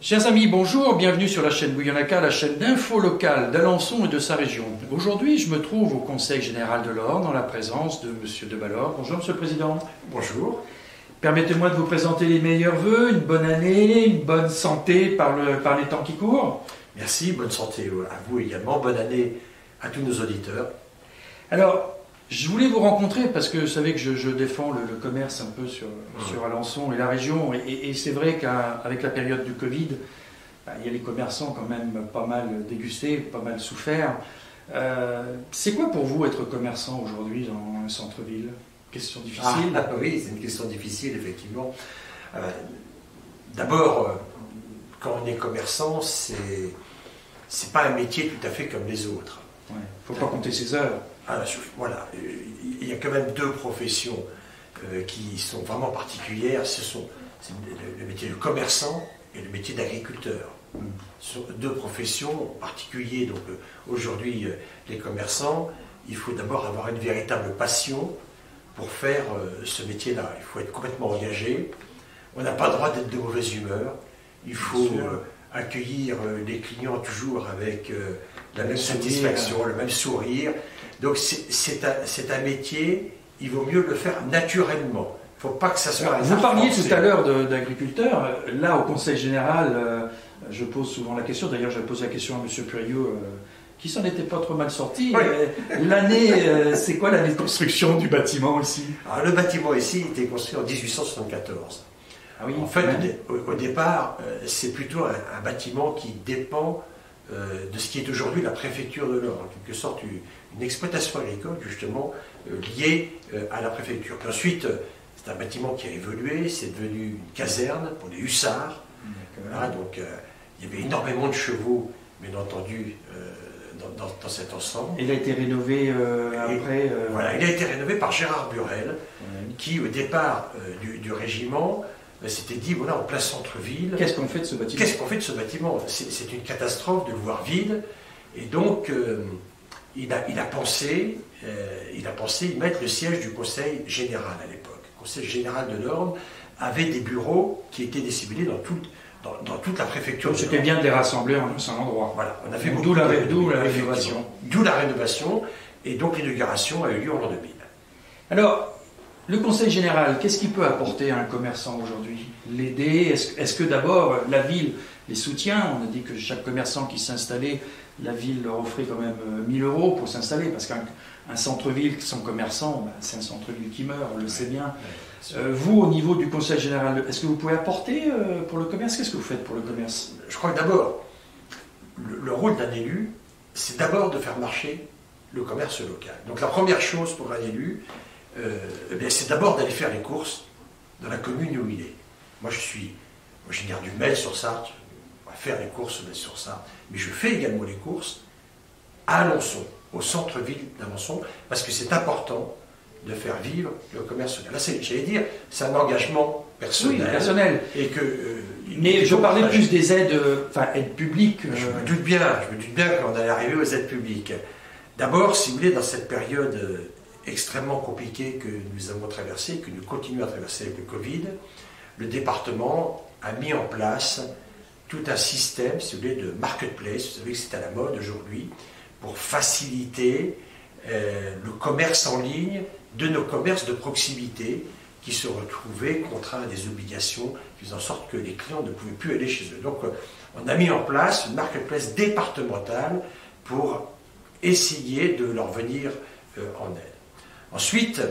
Chers amis, bonjour, bienvenue sur la chaîne Bouillonaka, la chaîne d'info locale d'Alençon et de sa région. Aujourd'hui, je me trouve au Conseil général de l'Orne en la présence de M. Debalor. Bonjour Monsieur le Président. Bonjour. Permettez-moi de vous présenter les meilleurs vœux, une bonne année, une bonne santé par les temps qui courent. Merci, bonne santé à vous également, bonne année à tous nos auditeurs. Alors, je voulais vous rencontrer parce que vous savez que je défends le commerce un peu sur Alençon et la région. Et c'est vrai qu'avec la période du Covid, il y a les commerçants quand même pas mal dégustés, pas mal souffert. C'est quoi pour vous être commerçant aujourd'hui dans un centre-ville? Question difficile. Oui, c'est une question difficile, effectivement. D'abord, quand on est commerçant, c'est pas un métier tout à fait comme les autres. Il ne faut pas compter ses heures. Voilà, il y a quand même deux professions qui sont vraiment particulières. C'est le métier de commerçant et le métier d'agriculteur. Ce sont deux professions particulières. Donc aujourd'hui, les commerçants, il faut d'abord avoir une véritable passion pour faire ce métier-là. Il faut être complètement engagé. On n'a pas le droit d'être de mauvaise humeur. Il faut accueillir les clients toujours avec la même satisfaction, le même sourire. Donc c'est un métier, il vaut mieux le faire naturellement. Il ne faut pas que ça soit... Vous parliez tout à l'heure d'agriculteurs. Là, au Conseil général, je pose souvent la question. D'ailleurs, je pose la question à M. Puriot, qui s'en était pas trop mal sorti. Oui. L'année, c'est quoi l'année de construction du bâtiment ici? Alors, le bâtiment ici était construit en 1874. Ah oui, en fait, au départ, c'est plutôt un bâtiment qui dépend de ce qui est aujourd'hui la préfecture de l'Orne, en quelque sorte une exploitation agricole justement liée à la préfecture. Puis ensuite, c'est un bâtiment qui a évolué, c'est devenu une caserne pour les hussards. Voilà, donc il y avait énormément de chevaux, bien entendu, dans cet ensemble. Il a été rénové après Voilà, il a été rénové par Gérard Burel, qui au départ du régiment s'était dit, voilà, en plein centre-ville... Qu'est-ce qu'on fait de ce bâtiment? Qu'est-ce qu'on fait de ce bâtiment? C'est une catastrophe de le voir vide. Et donc, il a pensé y mettre le siège du Conseil général à l'époque. Le Conseil général de l'Orne avait des bureaux qui étaient disséminés dans toute la préfecture. Donc c'était bien de les rassembler en un seul endroit. Voilà, on a fait d'où la rénovation. D'où la rénovation. Et donc l'inauguration a eu lieu en l'an 2000. Alors, le Conseil général, qu'est-ce qu'il peut apporter à un commerçant aujourd'hui? L'aider? Est-ce que d'abord la ville les soutient? On a dit que chaque commerçant qui s'installait, la ville leur offrait quand même 1 000 € pour s'installer, parce qu'un centre-ville sans commerçant, c'est un centre-ville qui meurt, on le sait bien. Vous, au niveau du Conseil général, est-ce que vous pouvez apporter pour le commerce? Qu'est-ce que vous faites pour le commerce? Je crois que d'abord, le rôle d'un élu, c'est d'abord de faire marcher le commerce local. Donc la première chose pour un élu, c'est d'abord d'aller faire les courses dans la commune où il est. Moi, je suis originaire du Mail-sur-Sarthe, on va faire les courses au Mail-sur-Sarthe, mais je fais également les courses à Alençon, au centre-ville d'Alençon, parce que c'est important de faire vivre le commerce local. Là, j'allais dire, c'est un engagement personnel. Oui, personnel. Et que, mais je parlais plus des aides, aides publiques. Je me doute bien qu'on allait arriver aux aides publiques. D'abord, si vous voulez, dans cette période extrêmement compliquée que nous avons traversée, que nous continuons à traverser avec le Covid, le département a mis en place tout un système, si vous voulez, de marketplace. Vous savez que c'est à la mode aujourd'hui, pour faciliter le commerce en ligne de nos commerces de proximité qui se retrouvaient contraints à des obligations qui faisaient en sorte que les clients ne pouvaient plus aller chez eux. Donc on a mis en place une marketplace départementale pour essayer de leur venir en aide. Ensuite,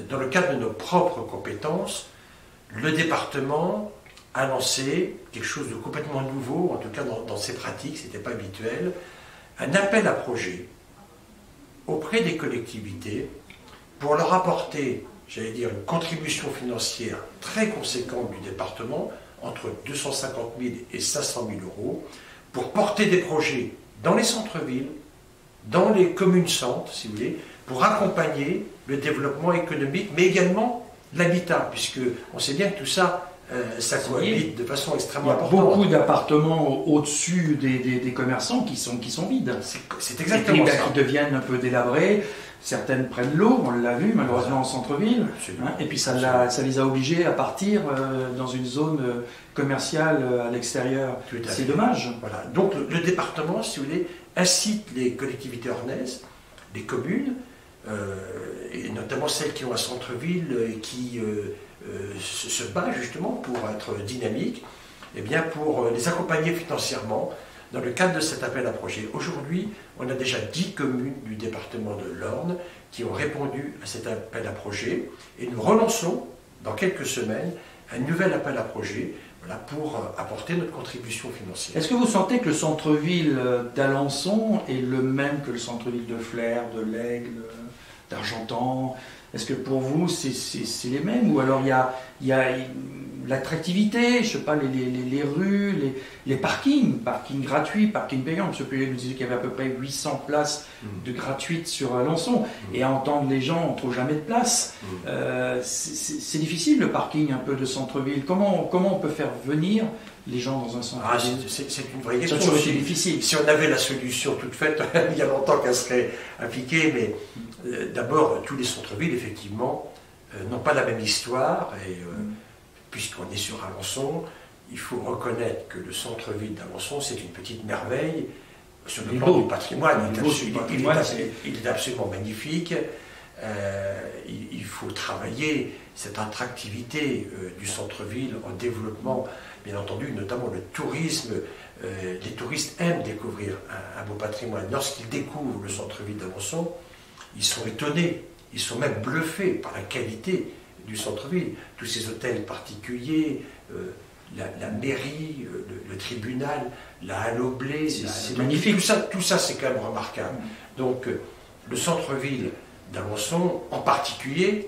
dans le cadre de nos propres compétences, le département a lancé quelque chose de complètement nouveau, en tout cas dans ses pratiques, ce n'était pas habituel, un appel à projet auprès des collectivités pour leur apporter, j'allais dire, une contribution financière très conséquente du département, entre 250 000 et 500 000 €, pour porter des projets dans les centres-villes, dans les communes-centres, si vous voulez, pour accompagner le développement économique, mais également l'habitat, puisque on sait bien que tout ça ça cohabite de façon Il y extrêmement a importante. beaucoup d'appartements au-dessus des commerçants qui sont vides. C'est Et exactement puis, ça. qui deviennent un peu délabrés. Certaines prennent l'eau, on l'a vu malheureusement en centre-ville. Absolument. Et puis ça les a obligés à partir dans une zone commerciale à l'extérieur. Tout à C'est fait. dommage. Voilà. Donc le département, si vous voulez, incite les collectivités ornaises, les communes, et notamment celles qui ont un centre-ville et qui se battent justement pour être dynamiques, eh bien pour les accompagner financièrement dans le cadre de cet appel à projet. Aujourd'hui, on a déjà 10 communes du département de l'Orne qui ont répondu à cet appel à projet et nous relançons dans quelques semaines un nouvel appel à projet, voilà, pour apporter notre contribution financière. Est-ce que vous sentez que le centre-ville d'Alençon est le même que le centre-ville de Flers, de l'Aigle, d'Argentan? Est-ce que pour vous c'est les mêmes? Ou alors il y a l'attractivité, je ne sais pas, les rues, les parkings gratuits, parkings payants. M. Pellet nous disait qu'il y avait à peu près 800 places de gratuites sur Alençon. Et à entendre les gens, on ne trouve jamais de place. C'est difficile le parking un peu de centre-ville. Comment on peut faire venir les gens dans un centre-ville? C'est une vraie question. Ça a toujours été difficile. Si on avait la solution toute faite, il y a longtemps qu'elle serait appliquée, mais d'abord, tous les centres-villes, effectivement, n'ont pas la même histoire, et puisqu'on est sur Alençon, il faut reconnaître que le centre-ville d'Alençon, c'est une petite merveille sur le plan du patrimoine. Il est absolument magnifique. Il faut travailler cette attractivité du centre-ville en développement, bien entendu, notamment le tourisme. Les touristes aiment découvrir un beau patrimoine. Lorsqu'ils découvrent le centre-ville d'Alençon, ils sont étonnés, ils sont même bluffés par la qualité du centre-ville. Tous ces hôtels particuliers, la mairie, le tribunal, la halle au blé, c'est magnifique. Tout ça c'est quand même remarquable. Donc le centre-ville d'Alençon, en particulier,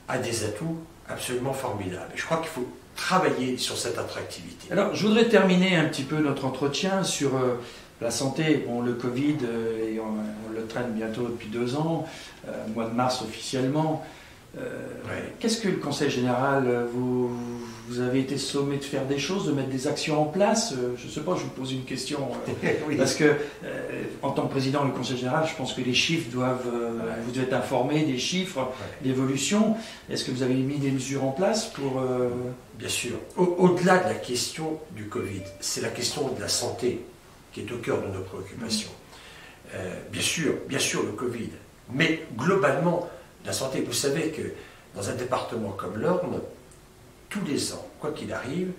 a des atouts absolument formidables. Et je crois qu'il faut travailler sur cette attractivité. Alors, je voudrais terminer un petit peu notre entretien sur la santé. Bon, le Covid, et on le traîne bientôt depuis 2 ans, mois de mars officiellement. Qu'est-ce que le Conseil général, vous avez été sommé de faire des choses, de mettre des actions en place? Je ne sais pas, je vous pose une question. Oui. Parce que, en tant que président du Conseil général, je pense que les chiffres doivent... vous devez être informé des chiffres, d'évolution. Est-ce que vous avez mis des mesures en place pour... Bien sûr. Au-delà de la question du Covid, c'est la question de la santé qui est au cœur de nos préoccupations. Bien sûr le Covid, mais globalement, la santé. Vous savez que dans un département comme l'Orne, tous les ans, quoi qu'il arrive,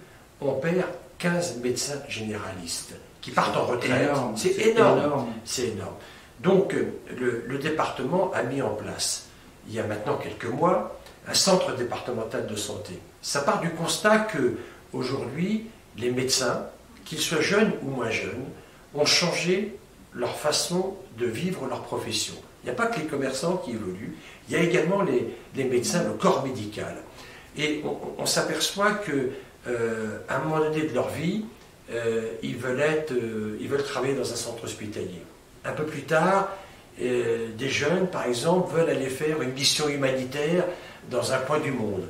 on perd 15 médecins généralistes qui partent en retraite. C'est énorme. C'est énorme. Donc, le département a mis en place, il y a maintenant quelques mois, un centre départemental de santé. Ça part du constat que, aujourd'hui, les médecins, qu'ils soient jeunes ou moins jeunes, ont changé leur façon de vivre leur profession. Il n'y a pas que les commerçants qui évoluent, il y a également les médecins, le corps médical. Et on s'aperçoit qu'à un moment donné de leur vie, ils veulent travailler dans un centre hospitalier. Un peu plus tard, des jeunes, par exemple, veulent aller faire une mission humanitaire dans un coin du monde.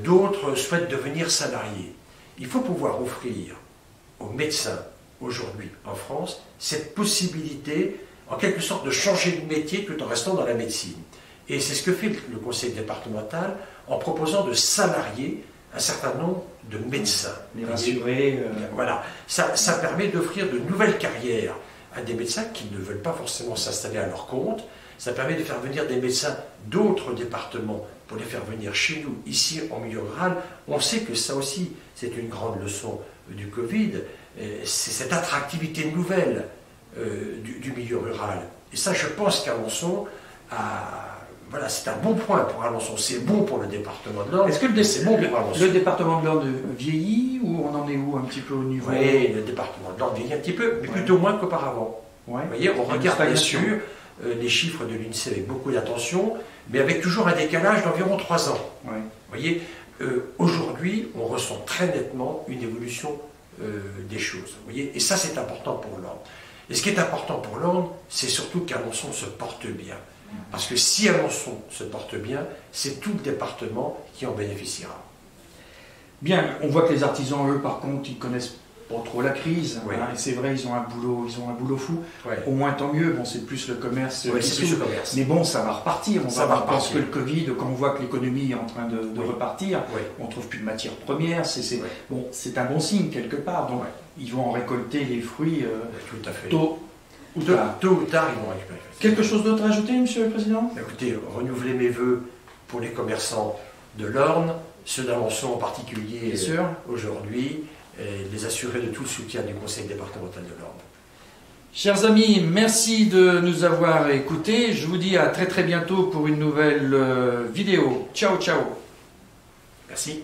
D'autres souhaitent devenir salariés. Il faut pouvoir offrir aux médecins, aujourd'hui en France, cette possibilité, en quelque sorte, de changer de métier tout en restant dans la médecine. Et c'est ce que fait le conseil départemental en proposant de salarier un certain nombre de médecins. Les rassurer. Voilà. Ça permet d'offrir de nouvelles carrières à des médecins qui ne veulent pas forcément s'installer à leur compte. Ça permet de faire venir des médecins d'autres départements pour les faire venir chez nous, ici en milieu rural. On sait que ça aussi, c'est une grande leçon du Covid. C'est cette attractivité nouvelle du milieu rural. Et ça, je pense qu'Alençon voilà, c'est un bon point pour Alençon. C'est bon pour le département de l'Orne. Est-ce que le département de l'Orne vieillit ou on en est où un petit peu au niveau? Oui, le département de l'Orne vieillit un petit peu, mais plutôt moins qu'auparavant. Vous voyez, on regarde bien sûr les chiffres de l'INSEE avec beaucoup d'attention, mais avec toujours un décalage d'environ 3 ans. Vous voyez, aujourd'hui, on ressent très nettement une évolution des choses. Vous voyez, et ça, c'est important pour l'Orne. Et ce qui est important pour l'Orne, c'est surtout qu'Alençon se porte bien. Parce que si Alençon se porte bien, c'est tout le département qui en bénéficiera. Bien, on voit que les artisans, eux, par contre, ils connaissent pas trop la crise. Oui. Hein, et c'est vrai, ils ont un boulot fou. Ouais. Au moins, tant mieux. Bon, c'est plus le commerce. Ouais, qui c'est plus souffre. le commerce. Mais bon, ça va repartir. Ça va Parce que repartir. le Covid, quand on voit que l'économie est en train de Oui. repartir, Oui. on trouve plus de matières premières. Oui. Bon, c'est un bon signe quelque part. Donc, Ouais. ils vont en récolter les fruits Oui, tout à fait. tôt ou Tôt, tard. tôt ou tard, ils vont récupérer. Quelque chose d'autre à ajouter, Monsieur le Président? Écoutez, renouveler mes voeux pour les commerçants de l'Orne, ceux d'Alençon en particulier Bien sûr. aujourd'hui, et les assurer de tout le soutien du Conseil départemental de l'Orne. Chers amis, merci de nous avoir écoutés. Je vous dis à très bientôt pour une nouvelle vidéo. Ciao, ciao. Merci.